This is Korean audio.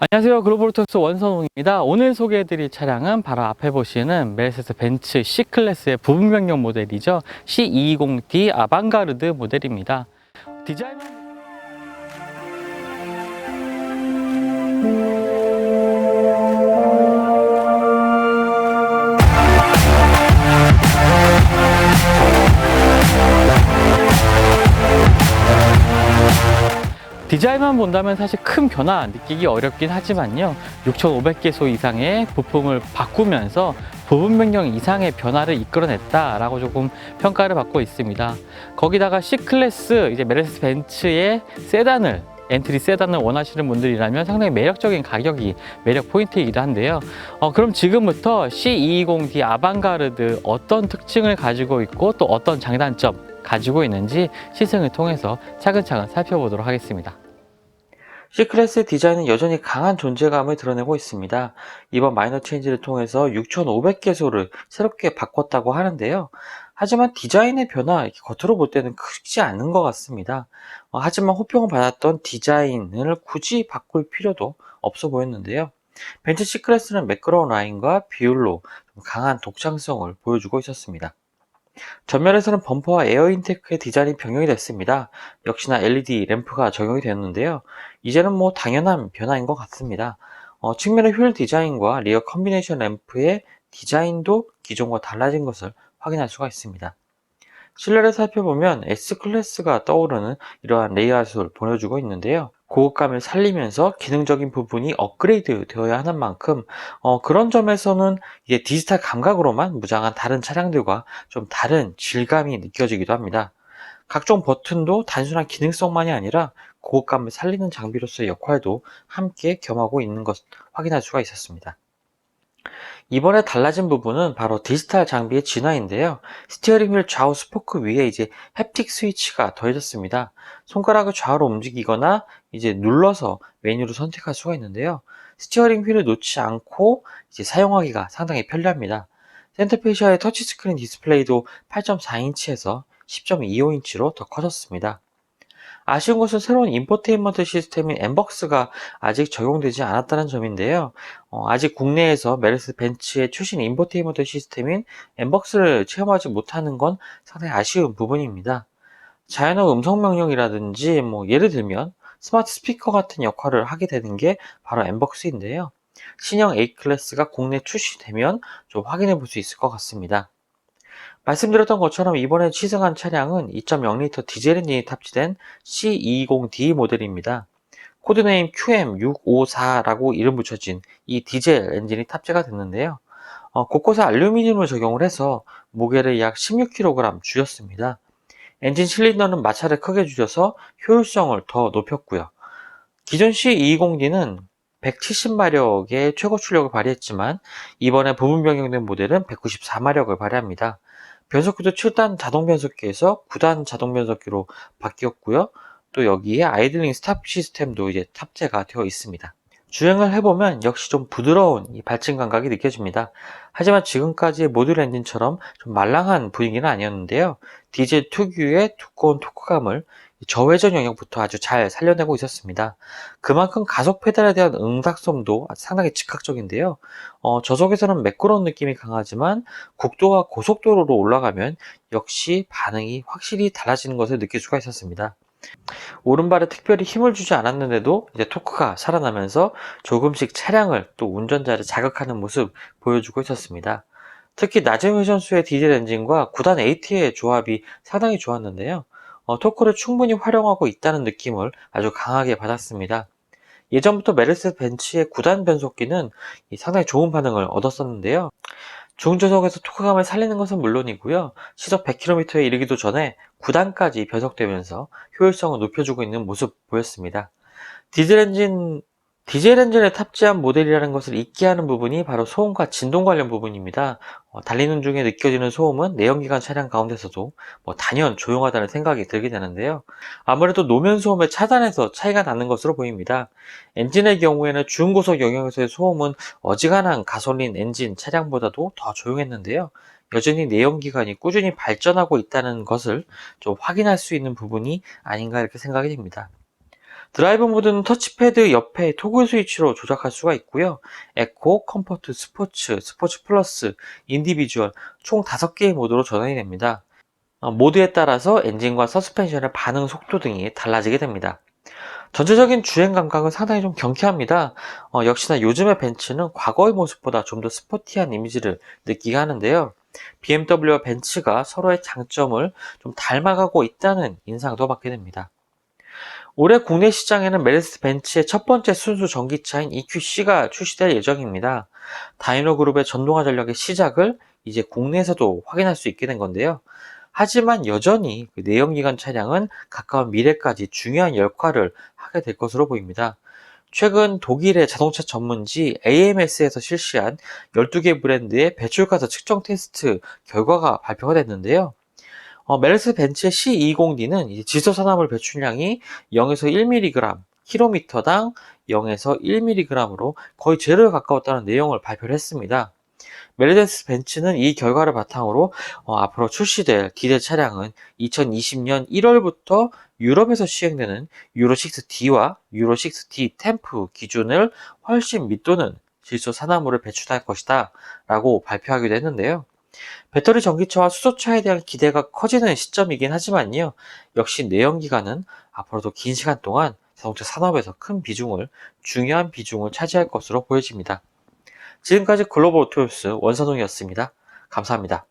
안녕하세요. 글로벌토스 원선홍입니다. 오늘 소개해드릴 차량은 바로 앞에 보시는 메르세데스 벤츠 C클래스의 부분 변경 모델이죠. C220D 아방가르드 모델입니다. 디자인은 디자인만 본다면 사실 큰 변화 느끼기 어렵긴 하지만요, 6,500개소 이상의 부품을 바꾸면서 부분 변경 이상의 변화를 이끌어냈다라고 조금 평가를 받고 있습니다. 거기다가 C클래스, 이제 메르세데스 벤츠의 세단을, 엔트리 세단을 원하시는 분들이라면 상당히 매력적인 가격이 매력 포인트이기도 한데요. 그럼 지금부터 C220D 아방가르드 어떤 특징을 가지고 있고 또 어떤 장단점 가지고 있는지 시승을 통해서 차근차근 살펴보도록 하겠습니다. C클래스의 디자인은 여전히 강한 존재감을 드러내고 있습니다. 이번 마이너 체인지를 통해서 6,500개소를 새롭게 바꿨다고 하는데요. 하지만 디자인의 변화, 겉으로 볼 때는 크지 않은 것 같습니다. 하지만 호평을 받았던 디자인을 굳이 바꿀 필요도 없어 보였는데요. 벤츠 C클래스는 매끄러운 라인과 비율로 강한 독창성을 보여주고 있었습니다. 전면에서는 범퍼와 에어 인테이크의 디자인이 변경이 됐습니다. 역시나 LED 램프가 적용이 되었는데요. 이제는 당연한 변화인 것 같습니다. 측면의 휠 디자인과 리어 컨비네이션 램프의 디자인도 기존과 달라진 것을 확인할 수가 있습니다. 실내를 살펴보면 S클래스가 떠오르는 이러한 레이아웃을 보여주고 있는데요. 고급감을 살리면서 기능적인 부분이 업그레이드 되어야 하는 만큼 그런 점에서는 이게 디지털 감각으로만 무장한 다른 차량들과 좀 다른 질감이 느껴지기도 합니다. 각종 버튼도 단순한 기능성만이 아니라 고급감을 살리는 장비로서의 역할도 함께 겸하고 있는 것 확인할 수가 있었습니다. 이번에 달라진 부분은 바로 디지털 장비의 진화인데요. 스티어링 휠 좌우 스포크 위에 이제 햅틱 스위치가 더해졌습니다. 손가락을 좌우로 움직이거나 이제 눌러서 메뉴를 선택할 수가 있는데요. 스티어링 휠을 놓지 않고 이제 사용하기가 상당히 편리합니다. 센터페시아의 터치스크린 디스플레이도 8.4인치에서 10.25인치로 더 커졌습니다. 아쉬운 것은 새로운 인포테인먼트 시스템인 엠벅스가 아직 적용되지 않았다는 점인데요. 아직 국내에서 메르세데스 벤츠의 최신 인포테인먼트 시스템인 엠벅스를 체험하지 못하는 건 상당히 아쉬운 부분입니다. 자연어 음성 명령이라든지 예를 들면 스마트 스피커 같은 역할을 하게 되는 게 바로 엠벅스인데요. 신형 A클래스가 국내 출시되면 좀 확인해 볼 수 있을 것 같습니다. 말씀드렸던 것처럼 이번에 시승한 차량은 2.0L 디젤 엔진이 탑재된 C220D 모델입니다. 코드네임 QM654라고 이름 붙여진 이 디젤 엔진이 탑재가 됐는데요. 곳곳에 알루미늄을 적용을 해서 무게를 약 16kg 줄였습니다. 엔진 실린더는 마찰을 크게 줄여서 효율성을 더 높였고요. 기존 C220D는 170마력의 최고 출력을 발휘했지만 이번에 부분 변경된 모델은 194마력을 발휘합니다. 변속기도 7단 자동 변속기에서 9단 자동 변속기로 바뀌었고요. 또 여기에 아이들링 스탑 시스템도 이제 탑재가 되어 있습니다. 주행을 해보면 역시 좀 부드러운 이 발진 감각이 느껴집니다. 하지만 지금까지의 모듈 엔진처럼 좀 말랑한 분위기는 아니었는데요. 디젤 특유의 두꺼운 토크감을 저회전 영역부터 아주 잘 살려내고 있었습니다. 그만큼 가속 페달에 대한 응답성도 상당히 즉각적인데요. 저속에서는 매끄러운 느낌이 강하지만 국도와 고속도로로 올라가면 역시 반응이 확실히 달라지는 것을 느낄 수가 있었습니다. 오른발에 특별히 힘을 주지 않았는데도 이제 토크가 살아나면서 조금씩 차량을 또 운전자를 자극하는 모습 보여주고 있었습니다. 특히 낮은 회전수의 디젤 엔진과 9단 AT의 조합이 상당히 좋았는데요. 토크를 충분히 활용하고 있다는 느낌을 아주 강하게 받았습니다. 예전부터 메르세데스 벤츠의 9단 변속기는 상당히 좋은 반응을 얻었었는데요. 중저속에서 토크감을 살리는 것은 물론이고요. 시속 100km에 이르기도 전에 9단까지 변속되면서 효율성을 높여주고 있는 모습 보였습니다. 디젤 엔진에 탑재한 모델이라는 것을 잊게 하는 부분이 바로 소음과 진동 관련 부분입니다. 달리는 중에 느껴지는 소음은 내연기관 차량 가운데서도 단연 조용하다는 생각이 들게 되는데요. 아무래도 노면 소음의 차단에서 차이가 나는 것으로 보입니다. 엔진의 경우에는 중고속 영역에서의 소음은 어지간한 가솔린 엔진 차량보다도 더 조용했는데요. 여전히 내연기관이 꾸준히 발전하고 있다는 것을 좀 확인할 수 있는 부분이 아닌가 이렇게 생각이 됩니다. 드라이브 모드는 터치패드 옆에 토글 스위치로 조작할 수가 있고요. 에코, 컴포트, 스포츠, 스포츠 플러스, 인디비주얼 총 5개의 모드로 전환이 됩니다. 모드에 따라서 엔진과 서스펜션의 반응 속도 등이 달라지게 됩니다. 전체적인 주행 감각은 상당히 좀 경쾌합니다. 역시나 요즘의 벤츠는 과거의 모습보다 좀 더 스포티한 이미지를 느끼게 하는데요. BMW와 벤츠가 서로의 장점을 좀 닮아가고 있다는 인상도 받게 됩니다. 올해 국내 시장에는 메르세데스 벤츠의 첫 번째 순수 전기차인 EQC가 출시될 예정입니다. 다이노 그룹의 전동화 전략의 시작을 이제 국내에서도 확인할 수 있게 된 건데요. 하지만 여전히 그 내연기관 차량은 가까운 미래까지 중요한 역할을 하게 될 것으로 보입니다. 최근 독일의 자동차 전문지 AMS에서 실시한 12개 브랜드의 배출가스 측정 테스트 결과가 발표가 됐는데요. 메르세데스 벤츠의 C20D는 지소산화물 배출량이 0에서 1mg, 킬로미터당 0에서 1mg으로 거의 제로에 가까웠다는 내용을 발표를 했습니다. 메르세데스 벤츠는 이 결과를 바탕으로 앞으로 출시될 디젤 차량은 2020년 1월부터 유럽에서 시행되는 유로6D와 유로6D 템프 기준을 훨씬 밑도는 질소 산화물을 배출할 것이다 라고 발표하기도 했는데요. 배터리 전기차와 수소차에 대한 기대가 커지는 시점이긴 하지만요. 역시 내연기관은 앞으로도 긴 시간 동안 자동차 산업에서 중요한 비중을 차지할 것으로 보여집니다. 지금까지 글로벌 오토뉴스 원선웅이었습니다. 감사합니다.